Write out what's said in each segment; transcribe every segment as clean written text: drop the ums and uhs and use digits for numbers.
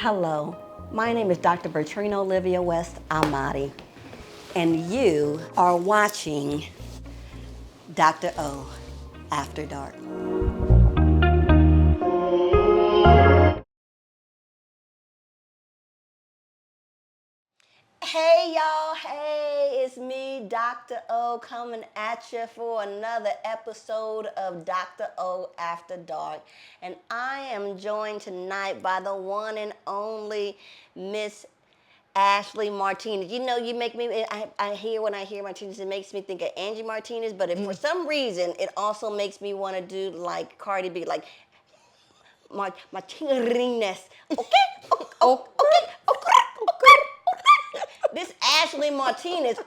Hello, my name is Dr. Bertrina Olivia West Amati, and you are watching Dr.O After Dark. Hey y'all, hey, it's me, Dr. O, coming at you for another episode of Dr. O After Dark. And I am joined tonight by the one and only Miss Ashley Martinez. You know, you make me, I hear when I hear Martinez, it makes me think of Angie Martinez, but if for some reason, it also makes me want to do like Cardi B, like Martinez. Okay. This Ashley Martinez.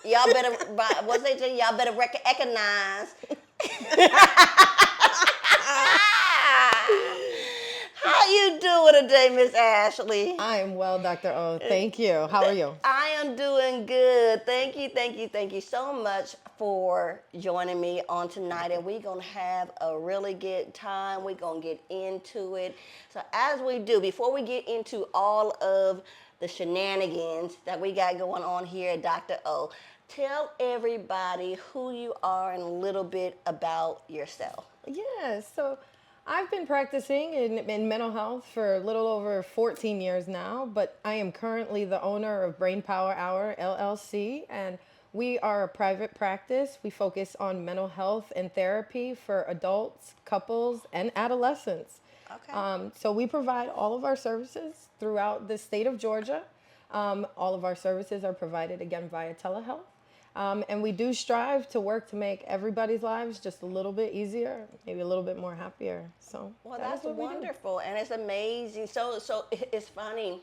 Y'all better, what's they say? Y'all better recognize. How you doing today, Miss Ashley? I am well, Dr. O. Thank you. How are you? I am doing good. Thank you so much for joining me on tonight. And we're going to have a really good time. We're going to get into it. So as we do, before we get into all of the shenanigans that we got going on here at Dr. O, tell everybody who you are and a little bit about yourself. Yeah, so I've been practicing in mental health for a little over 14 years now, but I am currently the owner of Brainpower Hour, LLC, and we are a private practice. We focus on mental health and therapy for adults, couples, and adolescents. Okay. So we provide all of our services throughout the state of Georgia. All of our services are provided, again, via telehealth. And we do strive to work to make everybody's lives just a little bit easier, maybe a little bit more happier. So Well, that's wonderful, and it's amazing. So it's funny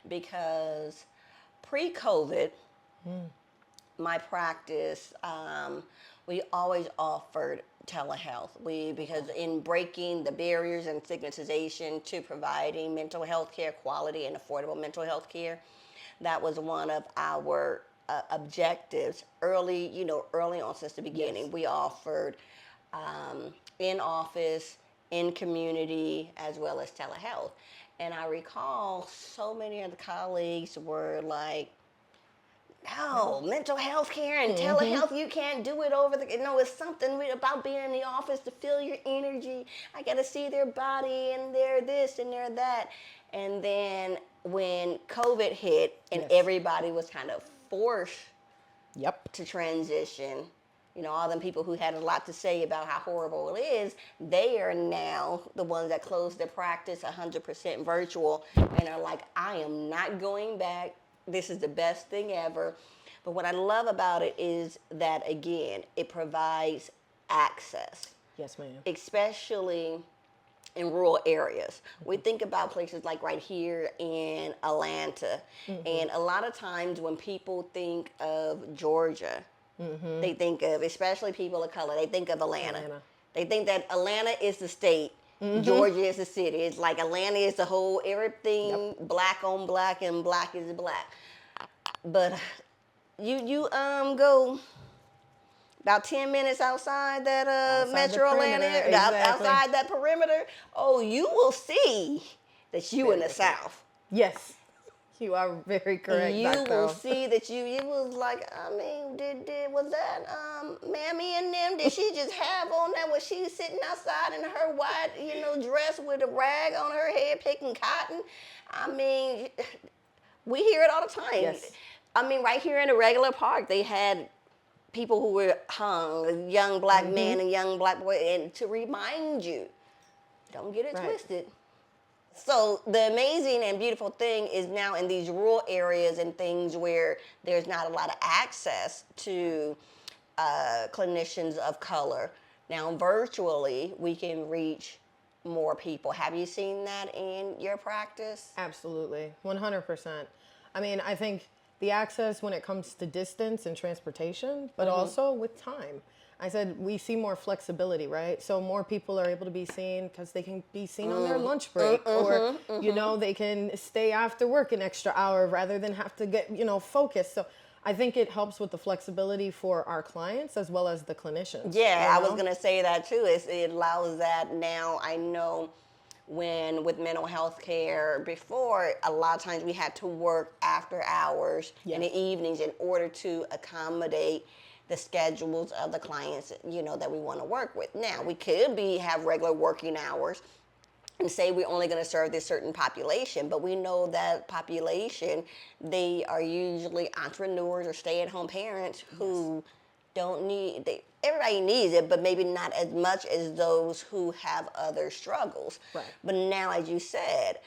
because pre-COVID, my practice, we always offered telehealth. Because in breaking the barriers and stigmatization to providing mental health care, quality and affordable mental health care, that was one of our objectives early on since the beginning. Yes. We offered in office, in community, as well as telehealth. And I recall so many of the colleagues were like, no, mental health care and telehealth, you can't do it over it's something about being in the office to feel your energy. I got to see their body and their this and their that. And then when COVID hit and everybody was kind of forced to transition, all them people who had a lot to say about how horrible it is, they are now the ones that closed their practice 100% virtual and are like, I am not going back. This is the best thing ever. But what I love about it is that, again, it provides access. Yes, ma'am. Especially in rural areas. We think about places like right here in Atlanta. And a lot of times when people think of Georgia, they think of, especially people of color, they think of Atlanta. They think that Atlanta is the state. Georgia is the city. It's like Atlanta is the whole, everything black on black and black is black. But you go about 10 minutes outside that metro Atlanta, outside that perimeter, you will see that you in the South. Yes. You are very correct, You Dr. will see that it was like, was that Mammy and them? Did she just have on that when she's sitting outside in her white, dress with a rag on her head picking cotton? I mean, we hear it all the time. Yes. I mean, right here in the regular park, they had people who were hung, a young black man and young black boy, and to remind you, don't get it twisted. So the amazing and beautiful thing is now in these rural areas and things where there's not a lot of access to clinicians of color. Now virtually we can reach more people. Have you seen that in your practice? Absolutely, 100%. I mean, I think the access when it comes to distance and transportation, but also with time. I said we see more flexibility, right? So more people are able to be seen because they can be seen on their lunch break, or they can stay after work an extra hour rather than have to get focused. So I think it helps with the flexibility for our clients as well as the clinicians. Yeah, I was gonna say that too. It allows that now. I know when with mental health care before, a lot of times we had to work after hours in the evenings in order to accommodate the schedules of the clients, that we want to work with. Now, we could have regular working hours and say we're only going to serve this certain population, but we know that population, they are usually entrepreneurs or stay-at-home parents who don't need, everybody needs it, but maybe not as much as those who have other struggles. Right. But now, as you said,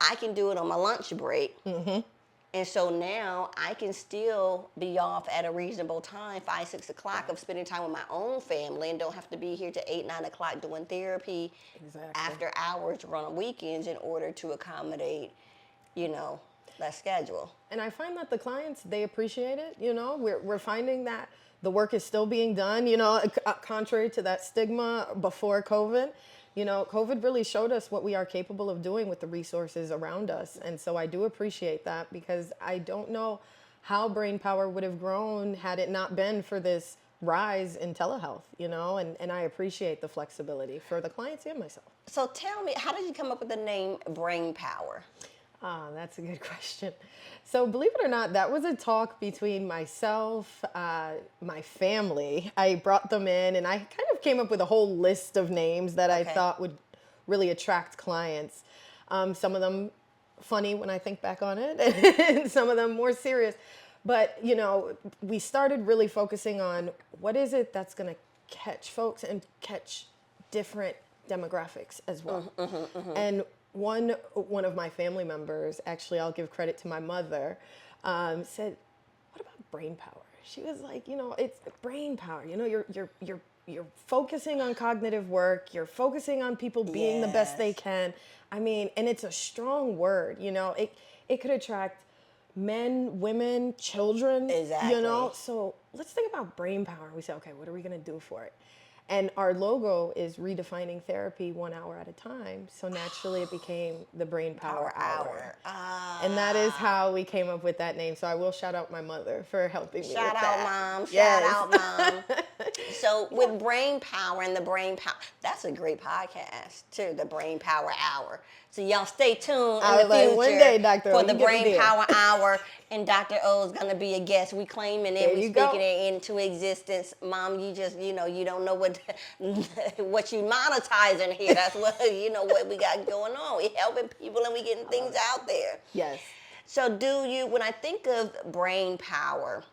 I can do it on my lunch break. And so now I can still be off at a reasonable time, 5, 6 o'clock, of spending time with my own family, and don't have to be here to 8, 9 o'clock doing therapy after hours or on weekends in order to accommodate, that schedule. And I find that the clients, they appreciate it. We're finding that the work is still being done, contrary to that stigma before COVID. COVID really showed us what we are capable of doing with the resources around us. And so I do appreciate that, because I don't know how Brainpower would have grown had it not been for this rise in telehealth, and I appreciate the flexibility for the clients and myself. So tell me, how did you come up with the name Brainpower? That's a good question. So believe it or not, that was a talk between myself, my family. I brought them in, and I kind of came up with a whole list of names that I thought would really attract clients. Some of them funny when I think back on it, and some of them more serious. But, we started really focusing on what is it that's going to catch folks and catch different demographics as well. And one of my family members, actually, I'll give credit to my mother, said, "What about brain power?" She was like, it's brain power. You're focusing on cognitive work. You're focusing on people being the best they can. I mean, and it's a strong word. It could attract men, women, children. Exactly. So let's think about brain power. We say, okay, what are we gonna do for it? And our logo is redefining therapy 1 hour at a time. So naturally it became the Brainpower Hour. And that is how we came up with that name. So I will shout out my mother for helping me with that. Shout out, Mom. Yes. Shout out, Mom. So with Brain Power and the Brain Power, that's a great podcast too, the Brain Power Hour. So y'all stay tuned in the future one day, Dr.O, for the you get Brain the deal. Power Hour, and Dr.O is going to be a guest. We claiming it, we speaking it into existence. Mom, you just, you don't know what you monetizing here. That's what, what we got going on. We helping people and we getting things out there. Yes. So when I think of brain power,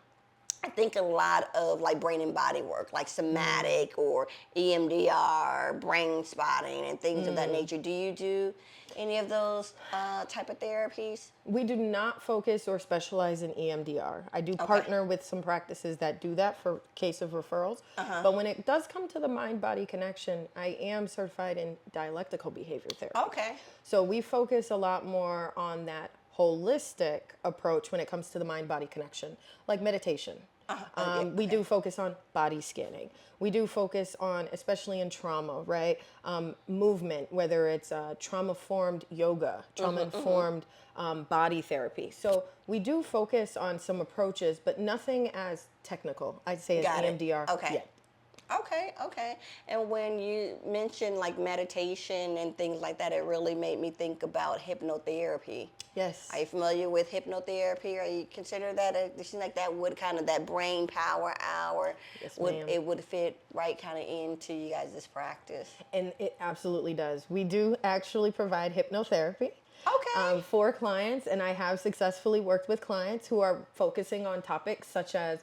I think a lot of like brain and body work, like somatic or EMDR, brain spotting, and things of that nature. Do you do any of those type of therapies? We do not focus or specialize in EMDR. I do partner with some practices that do that for case of referrals. But when it does come to the mind-body connection, I am certified in dialectical behavior therapy. Okay. So we focus a lot more on that holistic approach when it comes to the mind-body connection, like meditation. We do focus on body scanning. We do focus on, especially in trauma, right? Movement, whether it's trauma-informed yoga, trauma-informed body therapy. So we do focus on some approaches, but nothing as technical, I'd say, as EMDR. Okay. yet. Okay. And when you mentioned like meditation and things like that, it really made me think about hypnotherapy. Yes. Are you familiar with hypnotherapy? Or you consider that it seems like that would kind of that brain power hour? Yes, ma'am. It would fit right kind of into you guys' practice. And it absolutely does. We do actually provide hypnotherapy. Okay. For clients, and I have successfully worked with clients who are focusing on topics such as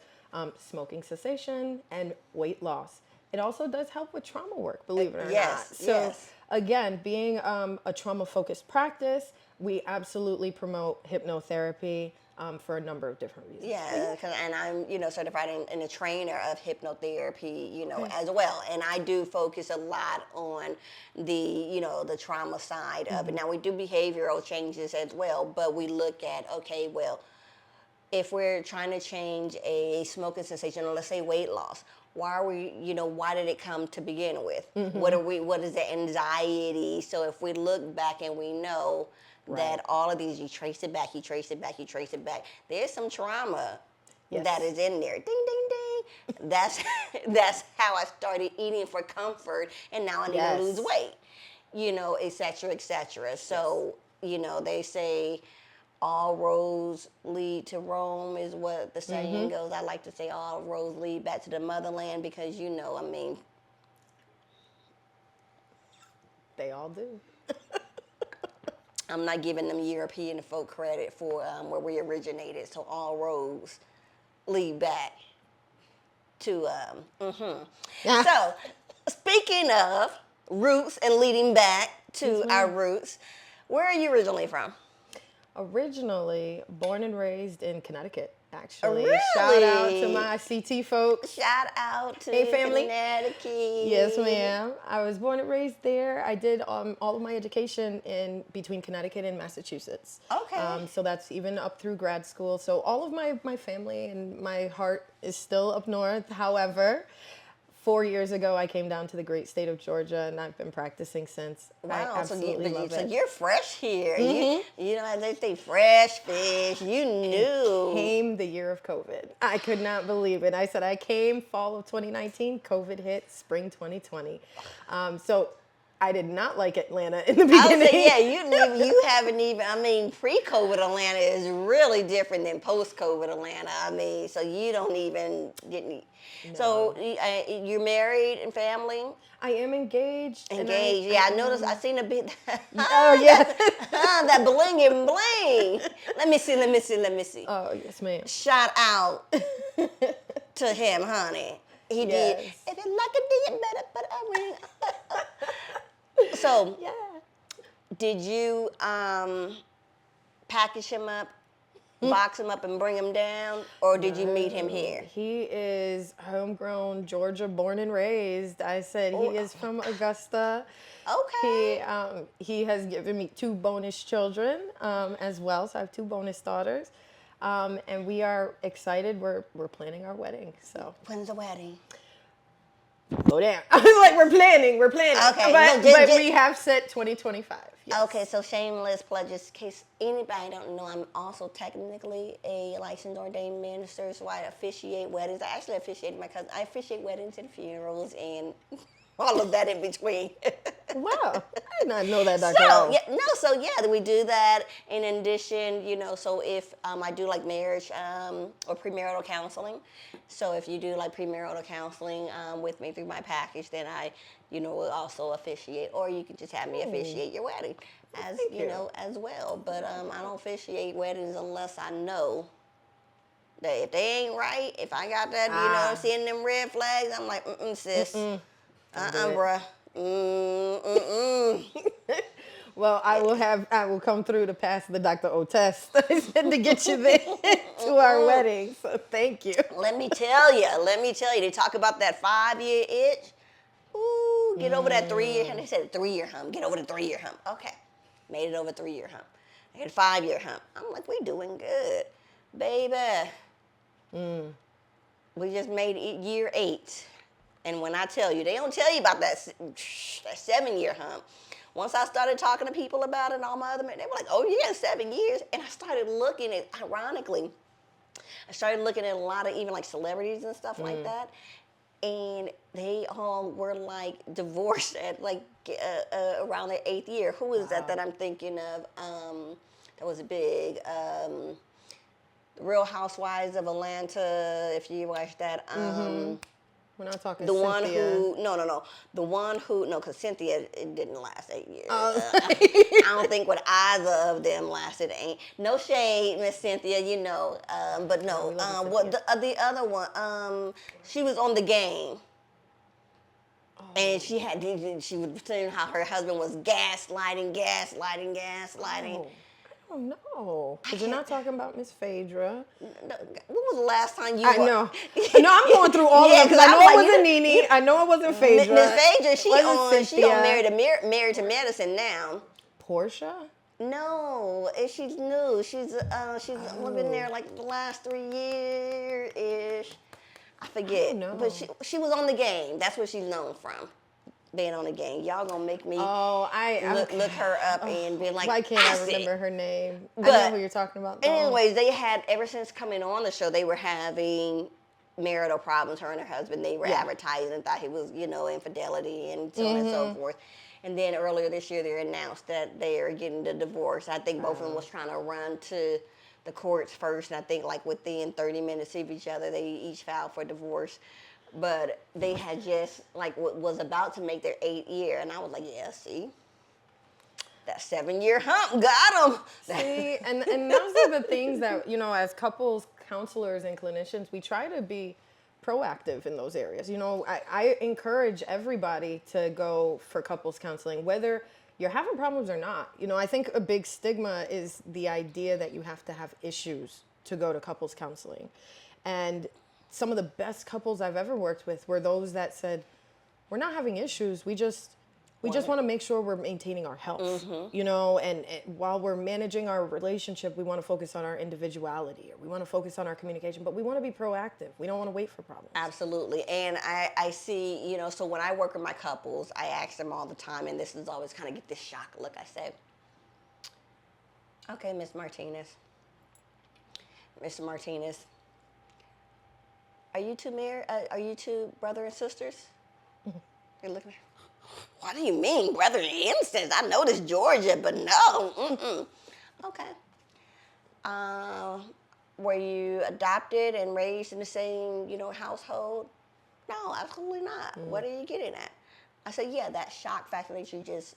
smoking cessation and weight loss. It also does help with trauma work, believe it or not. So again, being a trauma-focused practice, we absolutely promote hypnotherapy for a number of different reasons. Yeah, and I'm, certified in a trainer of hypnotherapy, as well. And I do focus a lot on the, the trauma side of it. Now, we do behavioral changes as well, but we look at, okay, well, if we're trying to change a smoking cessation, or let's say weight loss, why are we, why did it come to begin with? What is the anxiety? So if we look back and we know that all of these, you trace it back, there's some trauma that is in there. Ding, ding, ding. That's how I started eating for comfort, and now I need to lose weight. et cetera, et cetera. So, they say all roads lead to Rome is what the saying goes. I like to say all roads lead back to the motherland because, They all do. I'm not giving them European folk credit for where we originated. So all roads lead back to. So, speaking of roots and leading back to our roots, where are you originally from? Originally born and raised in Connecticut, actually. Really? Shout out to my CT folks. Shout out to Hey, family. Connecticut. Yes, ma'am. I was born and raised there. I did all of my education in between Connecticut and Massachusetts. Okay. So that's even up through grad school. So all of my family and my heart is still up north. However, 4 years ago, I came down to the great state of Georgia, and I've been practicing since. Wow, I absolutely love it. So you're fresh here. As they say, fresh fish. You knew. Came the year of COVID. I could not believe it. I said I came fall of 2019. COVID hit spring 2020. So I did not like Atlanta in the beginning. I would say, you haven't even, pre-COVID Atlanta is really different than post-COVID Atlanta. So you don't even get any. No. So you're married and family? I am engaged. Engaged, I noticed. I seen a bit. Oh, yeah. That bling and bling. Let me see. Oh, yes, ma'am. Shout out to him, honey. He did. If it's like a D, you better put a ring. So, did you package him up, box him up, and bring him down, or did you meet him here? He is homegrown, Georgia, born and raised. I said he is from Augusta. Okay. He has given me 2 bonus children as well, so I have 2 bonus daughters. And we are excited. We're planning our wedding. So when's the wedding? Go down. I was like, we're planning. Okay. But we have set 2025. Yes. Okay, so shameless plug, just in case anybody don't know, I'm also technically a licensed ordained minister, so I officiate weddings. I actually officiate my cousin. I officiate weddings and funerals and all of that in between. Wow, I did not know that, Dr.O. So we do that. In addition, so if I do like marriage or premarital counseling, so if you do like premarital counseling with me through my package, then I, will also officiate, or you can just have me officiate your wedding as as well. But I don't officiate weddings unless I know that if they ain't right, if I got that, I'm seeing them red flags, I'm like, sis. Bruh. Well, I will come through to pass the Dr.O test to get you there to our wedding. So thank you. Let me tell you, they talk about that 5-year itch. Ooh, get over that 3-year hump. They said 3-year hump. Get over the 3-year hump. Okay. Made it over 3-year hump. I hit 5-year hump. I'm like, we doing good. Baby. We just made it year 8. And when I tell you, they don't tell you about that 7-year hump. Once I started talking to people about it and all my other men, they were like, oh yeah, 7 years. And I started looking at, ironically, a lot of even like celebrities and stuff like that. And they all were like divorced at like around the 8th year. Who is that I'm thinking of? That was big. The Real Housewives of Atlanta, if you watched that. We're not talking the Cynthia. one who, no. The one who, no, because Cynthia, it didn't last 8 years. Oh. I don't think what either of them lasted 8. No shade, Miss Cynthia, but no. What the other one? She was on The Game. Oh. And she was saying how her husband was gaslighting. Oh, no. Because you're not talking about Miss Phaedra. No, when was the last time you... I know. No, I'm going through all of them because I know it wasn't Nene. I know it wasn't Phaedra. Miss Phaedra, she on Married to Medicine now. Portia? No, she's new. She's been there like the last 3 years-ish. I forget. But she was on The Game. That's what she's known from. Being on The Game. Y'all gonna make me look her up and be like, why can't I remember her name? But, I know who you're talking about, though. Anyways, they had, ever since coming on the show, they were having marital problems, her and her husband. They were advertising, thought he was, infidelity and so on and so forth. And then earlier this year, they announced that they are getting the divorce. I think both of them was trying to run to the courts first, and I think like within 30 minutes of each other, they each filed for divorce. But they had just like was about to make their 8th year, and I was like, yeah, see, that 7-year hump got them. See, and those are the things that, you know, as couples counselors and clinicians, we try to be proactive in those areas. You know, I encourage everybody to go for couples counseling, whether you're having problems or not. You know, I think a big stigma is the idea that you have to have issues to go to couples counseling. And some of the best couples I've ever worked with were those that said, we're not having issues, we just want to make sure we're maintaining our health, you know, and while we're managing our relationship, we want to focus on our individuality, or we want to focus on our communication, but we want to be proactive. We don't want to wait for problems. Absolutely. And I see, you know, so when I work with my couples, I ask them all the time, and this is always kind of get this shock look. I say, okay, Miss Martinez, Mr. Martinez, are you two married? Are you two brother and sisters? You're looking at me. What do you mean, brother and sisters? I know this Georgia, but no. Okay. Were you adopted and raised in the same, you know, household? No, absolutely not. What are you getting at? I said, yeah, that shock factor that you just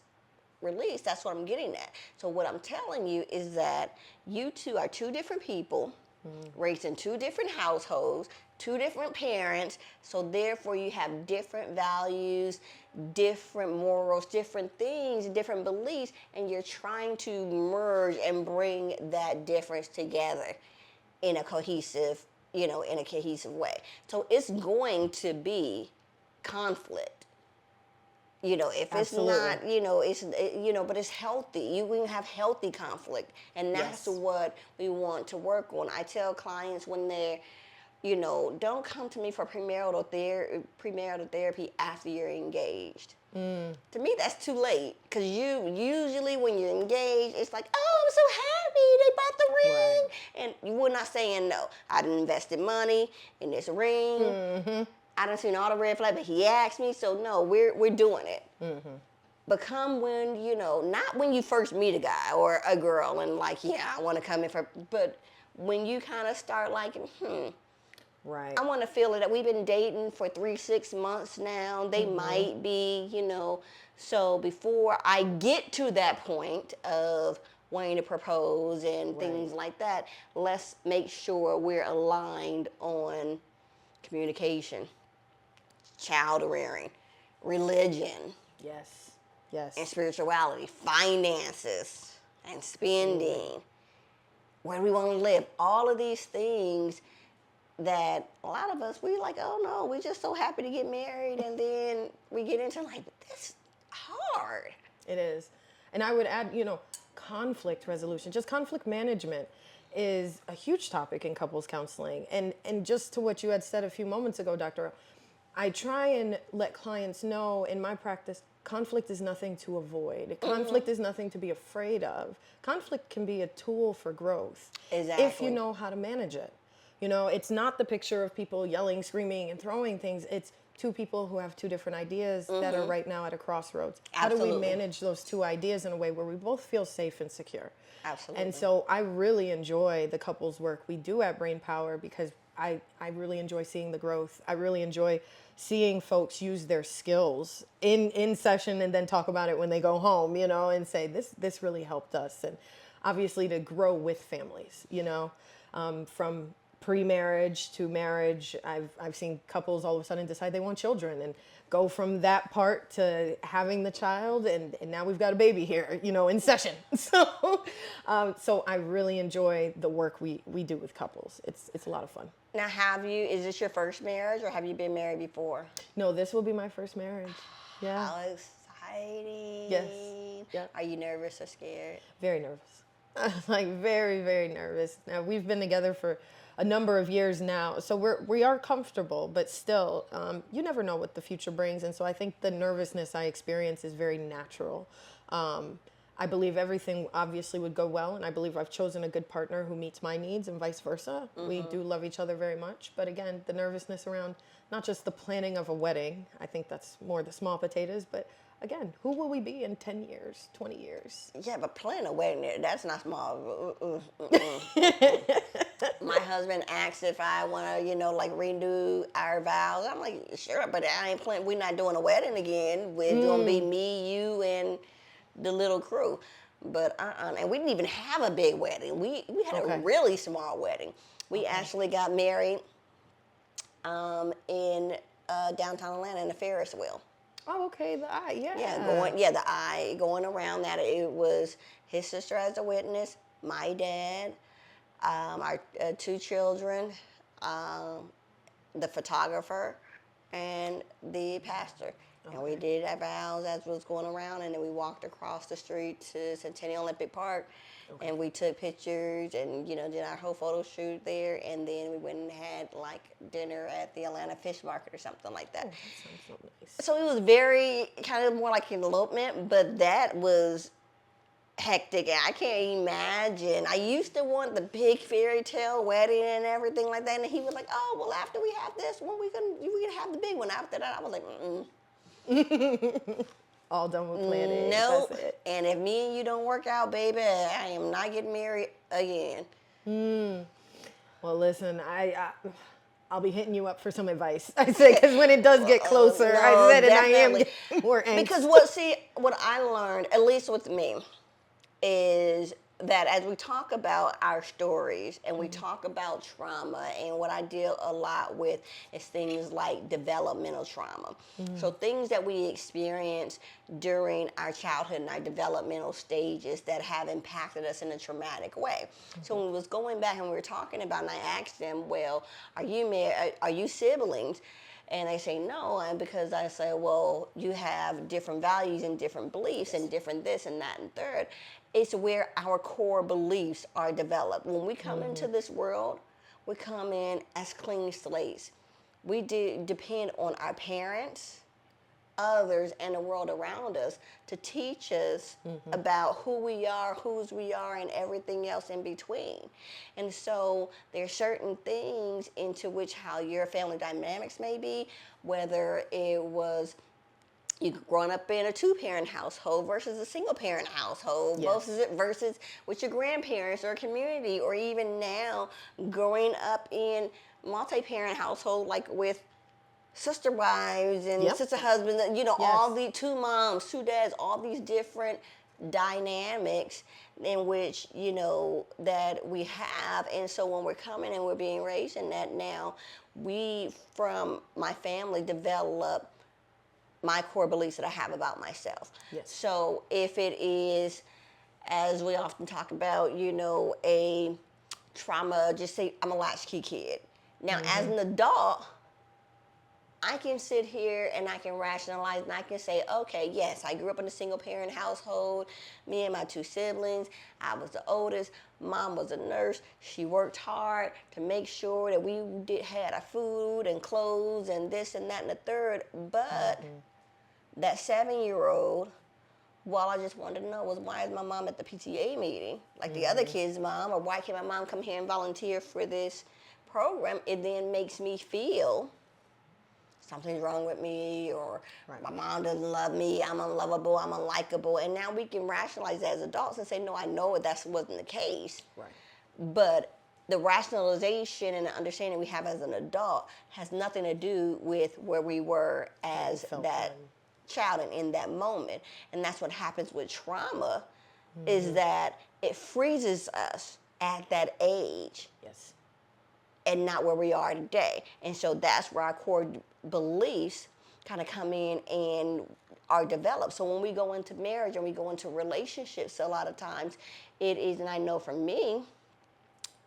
released, that's what I'm getting at. So what I'm telling you is that you two are two different people, raised in two different households, two different parents, so therefore you have different values, different morals, different things, different beliefs, and you're trying to merge and bring that difference together in a cohesive, you know, in a cohesive way. So it's going to be conflict. You know, if Absolutely. it's not, you know, you know, but it's healthy. You can have healthy conflict, and that's what we want to work on. I tell clients when they're, you know, don't come to me for premarital therapy after you're engaged. To me, that's too late, because you usually when you're engaged, it's like, oh, I'm so happy they bought the ring, and we're not saying no. I done invested money in this ring. I done seen all the red flags, but he asked me, so no, we're doing it. But come when, you know, not when you first meet a guy or a girl and like, yeah, I want to come in for, but when you kind of start liking, Right. I want to feel it that we've been dating for 3-6 months now. They might be, you know, so before I get to that point of wanting to propose and things like that, let's make sure we're aligned on communication, child rearing, religion, and spirituality, finances, and spending, where we want to live. All of these things that a lot of us, we like, oh no, we're just so happy to get married, and then we get into like, this hard. It is. And I would add, you know, conflict resolution, just conflict management is a huge topic in couples counseling. And just to what you had said a few moments ago, Dr.O, I try and let clients know in my practice, conflict is nothing to avoid. Conflict is nothing to be afraid of. Conflict can be a tool for growth. Exactly. If you know how to manage it. You know, it's not the picture of people yelling, screaming, and throwing things. It's two people who have two different ideas that are right now at a crossroads. Absolutely. How do we manage those two ideas in a way where we both feel safe and secure? Absolutely. And so I really enjoy the couples work we do at Brainpower, because I really enjoy seeing the growth. I really enjoy seeing folks use their skills in session and then talk about it when they go home, you know, and say, this really helped us. And obviously to grow with families, you know, from pre-marriage to marriage. I've seen couples all of a sudden decide they want children and go from that part to having the child, and now we've got a baby here, you know, in session. So I really enjoy the work we do with couples. It's a lot of fun. Now, is this your first marriage, or have you been married before? No, this will be my first marriage. Yeah. How exciting. Yes. Yep. Are you nervous or scared? Very nervous. Like very, very nervous. Now, we've been together for a number of years now, so we are comfortable, but still, you never know what the future brings, and so I think the nervousness I experience is very natural. I believe everything obviously would go well, and I believe I've chosen a good partner who meets my needs and vice versa. We do love each other very much, but again, the nervousness around not just the planning of a wedding, I think that's more the small potatoes, but again, who will we be in 10 years, 20 years? Yeah, but planning a wedding, that's not small. My husband asked if I want to, like renew our vows. I'm like, sure, but I ain't planning. We're not doing a wedding again. We're going to be me, you, and the little crew. But and we didn't even have a big wedding. We had a really small wedding. We actually got married in downtown Atlanta in a Ferris wheel. Oh, okay, the eye, yeah. Yeah, going around that. It was his sister as a witness, my dad, our 2 children, the photographer, and the pastor. And we did our vows as was going around, and then we walked across the street to Centennial Olympic Park, and we took pictures and, did our whole photo shoot there, and then we went and had like dinner at the Atlanta Fish Market or something like that. Oh, that sounds so nice. So it was very kind of more like an elopement, but that was hectic. I can't imagine. I used to want the big fairy tale wedding and everything like that, and he was like, "Oh, well, after we have this one, we can have the big one." After that, I was like, All done with planning. Nope. That's it. And if me and you don't work out, baby, I am not getting married again. Well, listen, I'll be hitting you up for some advice. I said, because when it does get closer, No, I said, definitely. and I am getting more angst. Because what I learned, at least with me, is that as we talk about our stories and we talk about trauma, and what I deal a lot with is things like developmental trauma. So things that we experience during our childhood and our developmental stages that have impacted us in a traumatic way. So when we was going back and we were talking about, and I asked them, well, are you married? Are you siblings? And they say no, and because I say, well, you have different values and different beliefs and different this and that and third. It's where our core beliefs are developed. When we come into this world, we come in as clean slates. We depend on our parents, others, and the world around us to teach us about who we are, whose we are, and everything else in between. And so there's certain things into which how your family dynamics may be, whether it was you growing up in a 2-parent household versus a single-parent household, versus with your grandparents or community, or even now growing up in multi-parent household, like with sister wives and sister husbands, all the 2 moms, 2 dads, all these different dynamics in which, that we have. And so when we're coming and we're being raised in that now, we, from my family, develop my core beliefs that I have about myself. Yes. So if it is, as we often talk about, a trauma, just say I'm a latchkey kid. Now, as an adult, I can sit here and I can rationalize and I can say, okay, yes, I grew up in a single parent household. Me and my 2 siblings, I was the oldest. Mom was a nurse. She worked hard to make sure that we had our food and clothes and this and that and the third. But that 7-year-old, all I just wanted to know was, why is my mom at the PTA meeting like the other kids' mom, or why can't my mom come here and volunteer for this program? It then makes me feel something's wrong with me, or my mom doesn't love me, I'm unlovable, I'm unlikable. And now we can rationalize as adults and say, no, I know that wasn't the case. Right. But the rationalization and the understanding we have as an adult has nothing to do with where we were as that child and in that moment. And that's what happens with trauma, is that it freezes us at that age. Yes. And not where we are today. And so that's where our core beliefs kind of come in and are developed. So when we go into marriage and we go into relationships, a lot of times it is, and I know for me,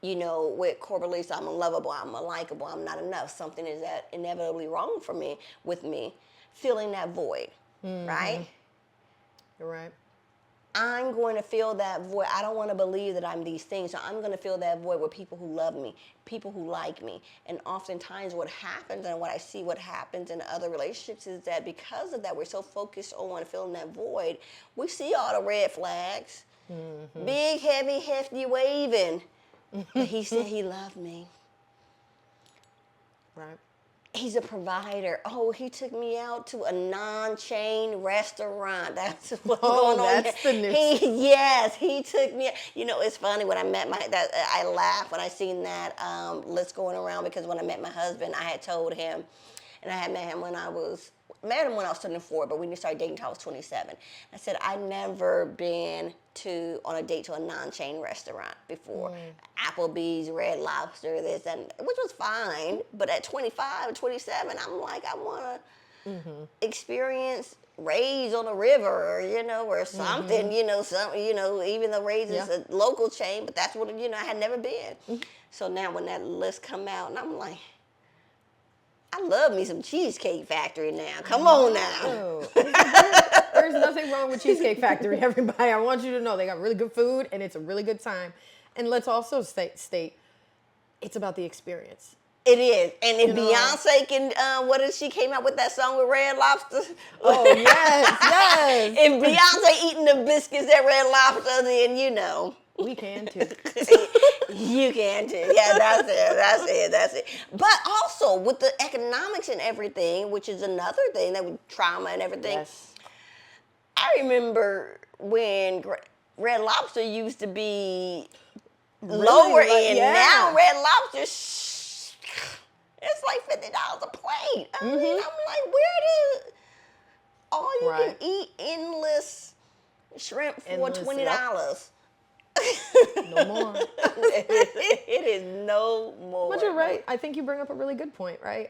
with core beliefs, I'm unlovable, I'm unlikable, I'm not enough. Something is that inevitably wrong for me, with me, feeling that void, right? You're right. I'm going to fill that void. I don't want to believe that I'm these things. So I'm going to fill that void with people who love me, people who like me. And oftentimes what happens, and what I see what happens in other relationships, is that because of that, we're so focused on filling that void, we see all the red flags. Big, heavy, hefty, waving. But he said he loved me. Right. He's a provider. Oh, he took me out to a non-chain restaurant. That's what's going on. That's the news. Yes, he took me. You know, it's funny when I met I laughed when I seen that list going around, because when I met my husband, I had told him, and I had met him when I was 24, but we started dating until I was 27. I said, I'd never been on a date to a non-chain restaurant before. Applebee's, Red Lobster, this, and which was fine. But at 25, 27, I'm like, I want to experience Ray's on the river, or something, even though Ray's is a local chain, but that's what, I had never been. So now when that list come out, and I'm like, I love me some Cheesecake Factory now. Come on now. There's nothing wrong with Cheesecake Factory, everybody. I want you to know they got really good food and it's a really good time. And let's also state it's about the experience. It is. And if Beyonce can, she came out with that song with Red Lobster? Oh, yes. If Beyonce eating the biscuits at Red Lobster, then we can too. You can too. Yeah, that's it. But also with the economics and everything, which is another thing, that with trauma and everything. Yes. I remember when Red Lobster used to be lower end. Yeah. Now Red Lobster, it's like $50 a plate. I mean, I'm like, all you can eat endless shrimp for $20. Yep. No more. It is no more. But you're right. I think you bring up a really good point, right?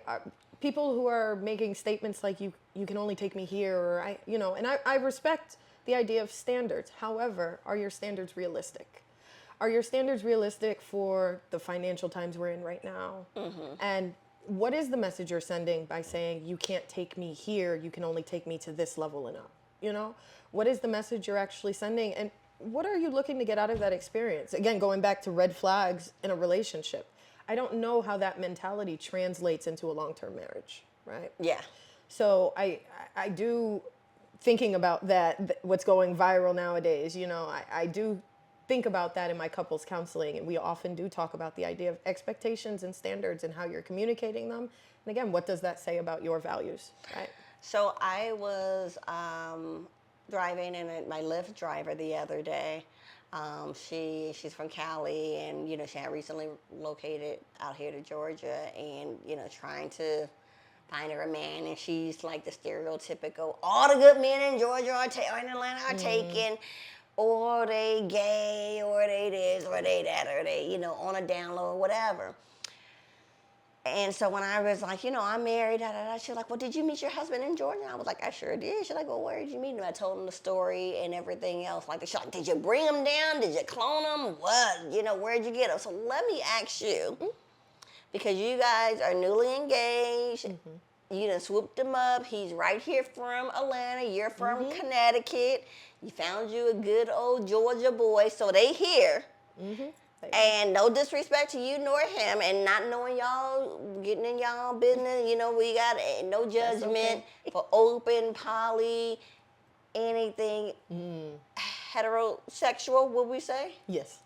People who are making statements like you can only take me here, or I respect the idea of standards. However, are your standards realistic? Are your standards realistic for the financial times we're in right now? And what is the message you're sending by saying you can't take me here, you can only take me to this level and up? What is the message you're actually sending? And what are you looking to get out of that experience? Again, going back to red flags in a relationship. I don't know how that mentality translates into a long-term marriage, right? Yeah. So I do, thinking about that, what's going viral nowadays, I do think about that in my couples counseling, and we often do talk about the idea of expectations and standards and how you're communicating them. And again, what does that say about your values, right? So I was driving, and my Lyft driver the other day, she's from Cali, and she had recently located out here to Georgia, and trying to find her a man, and she's like the stereotypical, all the good men in Georgia or in Atlanta are taken, or they gay, or they this, or they that, or they on a down low or whatever. And so when I was like, I'm married, she was like, well, did you meet your husband in Georgia? And I was like, I sure did. She's like, well, where did you meet him? I told him the story and everything else. She's like, did you bring him down? Did you clone him? What? Where'd you get him? So let me ask you, because you guys are newly engaged, you done swooped him up. He's right here from Atlanta. You're from Connecticut. You found you a good old Georgia boy. So they here. And no disrespect to you nor him, and not knowing y'all, getting in y'all business, we got no judgment for open, poly, anything heterosexual, would we say? Yes.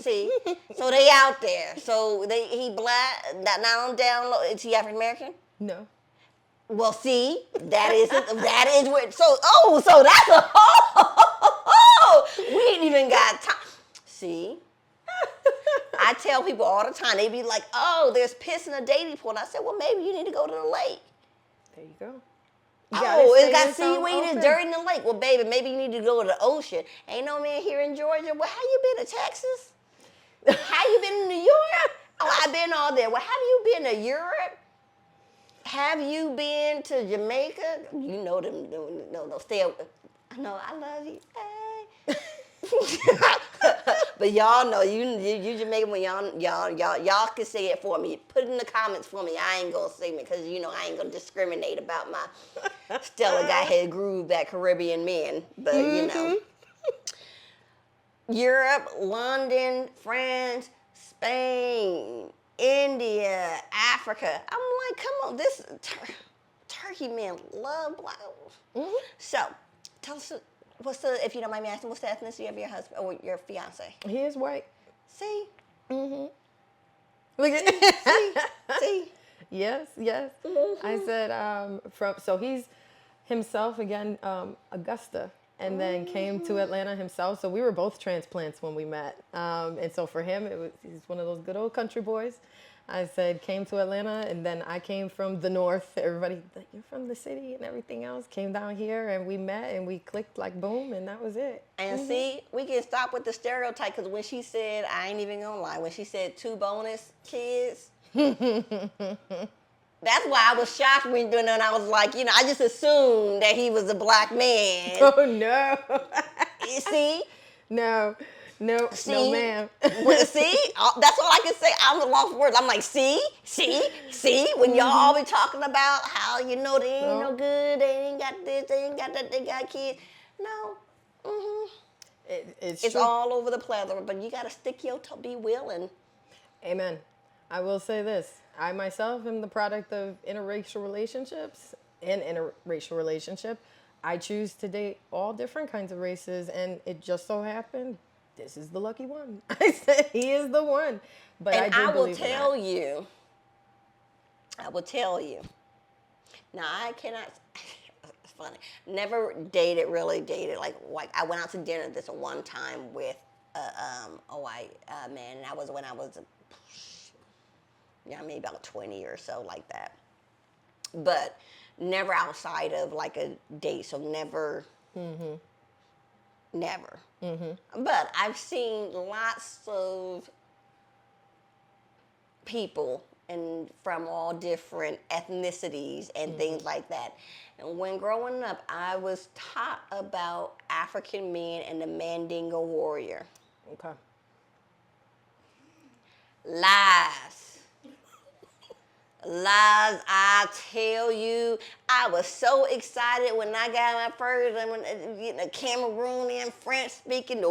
See, so they out there. So he black, not on down low. Is he African American? No. Well, see, that is what. So that's we ain't even got time. See. I tell people all the time, they be like, oh, there's piss in the dating pool. And I said, well, maybe you need to go to the lake. There you go. It's got seaweed and dirt in the lake. Well, baby, maybe you need to go to the ocean. Ain't no man here in Georgia. Well, how you been to Texas? How you been to New York? Oh, I've been all there. Well, have you been to Europe? Have you been to Jamaica? You know them. No, stay. No, I love you. Hey. But y'all know you Jamaican, when y'all can say it for me. Put it in the comments for me. I ain't gonna say it because I ain't gonna discriminate about my Stella got head groove back Caribbean men. But Europe, London, France, Spain, India, Africa. I'm like, come on, this turkey men love black. So tell us. If you don't mind me asking, what's the ethnicity of your husband or your fiance? He is white. See? Look at See? Yes, yes. I said, so he's himself again, Augusta, and then came to Atlanta himself. So we were both transplants when we met. And so for him, he's one of those good old country boys. I said, came to Atlanta, and then I came from the north. Everybody, like, you're from the city and everything else. Came down here, and we met, and we clicked like boom, and that was it. And see, we can stop with the stereotype, because when she said, I ain't even gonna lie, when she said 2 bonus kids, that's why I was shocked when doing it. And I was like, I just assumed that he was a black man. Oh no! You see? No, no, See? no, ma'am. See? That's all I can say. I'm at lost for words. I'm like, see? When y'all all be talking about how, they ain't no good, they ain't got this, they ain't got that, they got kids. No. It's true. all over the plethora, but you got to stick your toe, be willing. Amen. I will say this. I myself am the product of interracial relationships. I choose to date all different kinds of races, and it just so happened this is the lucky one. I said he is the one. But And I will tell you. Now, I cannot, it's funny, never dated, like I went out to dinner this one time with a white man, and that was when I was, maybe about 20 or so, like that. But never outside of like a date, so never. Never. But I've seen lots of people and from all different ethnicities and things like that. And when growing up, I was taught about African men and the Mandingo warrior. Okay. Lies, I tell you. I was so excited when I got my first, a Cameroonian French speaking.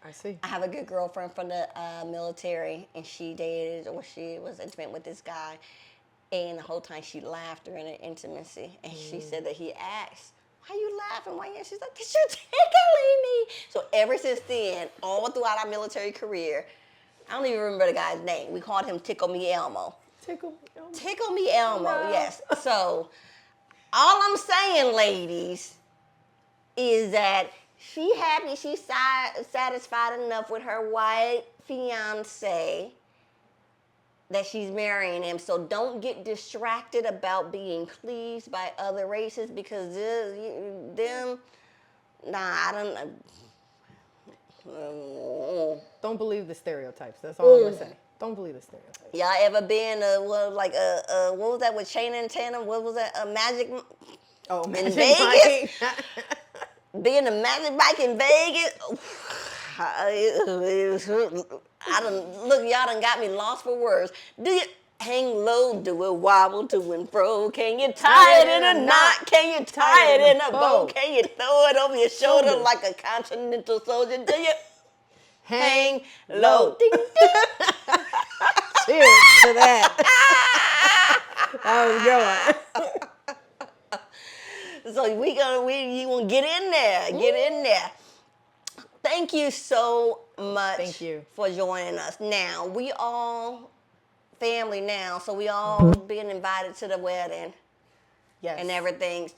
I see. I have a good girlfriend from the military, and she was intimate with this guy, and the whole time she laughed during the intimacy, and she said that he asked, why you laughing? Why you? She's like, because you're tickling me. So ever since then, all throughout our military career, I don't even remember the guy's name. We called him Tickle Me Elmo. Tickle me Elmo. Tickle Me Elmo, No. yes. So all I'm saying, ladies, is that she happy, she's satisfied enough with her white fiance that she's marrying him. So don't get distracted about being pleased by other races, because I don't. Don't believe the stereotypes. That's all I'm going to say. Don't believe the stereotypes. Y'all ever been what was that with Shane and Tatum? What was that? Magic? Oh, in Magic Vegas? Mike. Being a Magic Mike in Vegas? Y'all done got me lost for words. Do you hang low, do it wobble to and fro? Can you tie it in a knot? Can you tie it in a bow? Can you throw it over your shoulder like a continental soldier? Do you hang low? Ding, ding. Cheers to that. That was good. So you gonna get in there. Get in there. Thank you so much. Thank you for joining us. Now we all family now, so we all being invited to the wedding. Yes. And everything.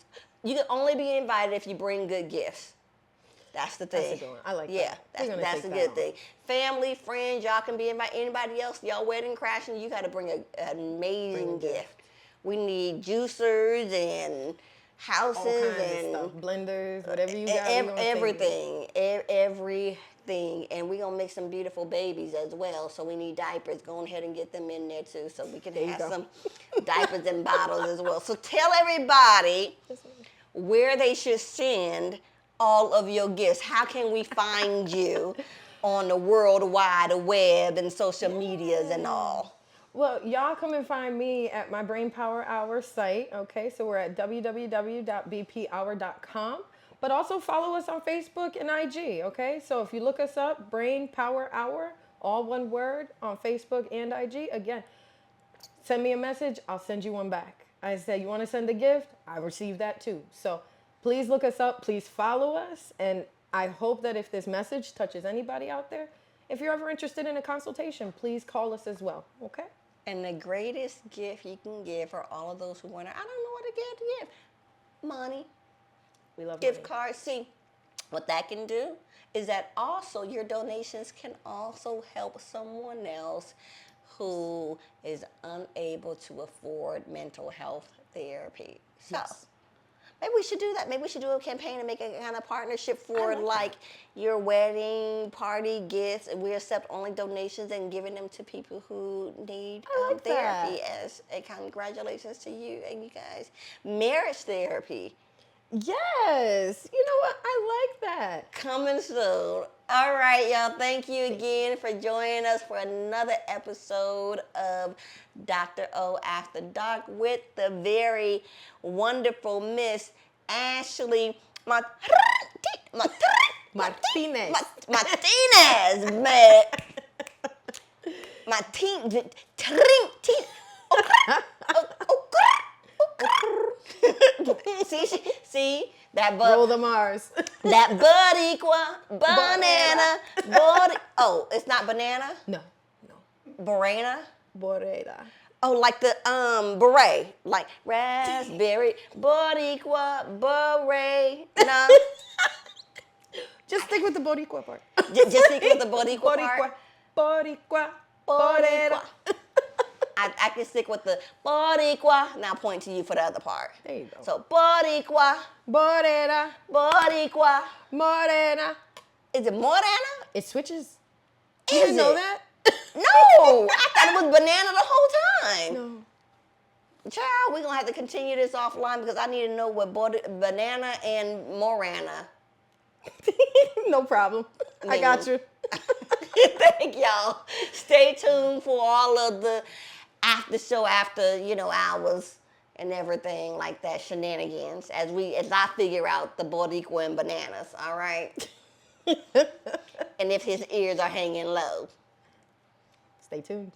You can only be invited if you bring good gifts. That's the thing. That's a good one. I like that. Yeah, that's a good thing. Family, friends, y'all can be invited. Anybody else, y'all wedding crashing, you got to bring an amazing gift. We need juicers and houses all kinds and of stuff. Blenders, whatever you got. Everything. And we're going to make some beautiful babies as well. So we need diapers. Go ahead and get them in there too, so we can have some diapers and bottles as well. So tell everybody where they should send all of your gifts. How can we find you on the World Wide Web and social medias and all? Well, y'all come and find me at my Brainpower Hour site, okay? So we're at www.bphour.com. But also follow us on Facebook and IG, okay? So if you look us up, Brainpower Hour, all one word, on Facebook and IG, again, send me a message, I'll send you one back. I said, you want to send a gift? I receive that too. So please look us up, please follow us, and I hope that if this message touches anybody out there, if you're ever interested in a consultation, please call us as well. Okay? And the greatest gift you can give for all of those who wonder, I don't know what to give. Money. We love Gift money. cards. See, what that can do is that also your donations can also help someone else who is unable to afford mental health therapy. So Yes. maybe we should do that. Maybe we should do a campaign and make a kind of partnership for like like that. your wedding party gifts. And we accept only donations and giving them to people who need I like therapy that. as a congratulations to you and you guys. Marriage therapy. Yes. You know what? I like that. Coming soon. All right, y'all. Thank you again for joining us for another episode of Dr. O After Dark with the very wonderful Miss Ashley Martinez. Martinez. See that bud. Roll the Mars. That bud banana. Bud. Oh, it's not banana. No. Banana. Boreda. Oh, like the beret, like raspberry, boricua, beret. No, Just stick with the Boricua part. just stick with the boricua part. Boricua. Boricua. Borera. I can stick with the boricua. Now point to you for the other part. There you go. So boricua, Borera. boricua. Morena. Is it morena? It switches. Is You didn't know it? that? No, I thought it was banana the whole time. No. Child, we're gonna have to continue this offline because I need to know what banana and morana. No problem. I got you. Thank y'all. Stay tuned for all of the after show, after hours and everything like that shenanigans as I figure out the boricua and bananas. All right. And if his ears are hanging low. Stay tuned.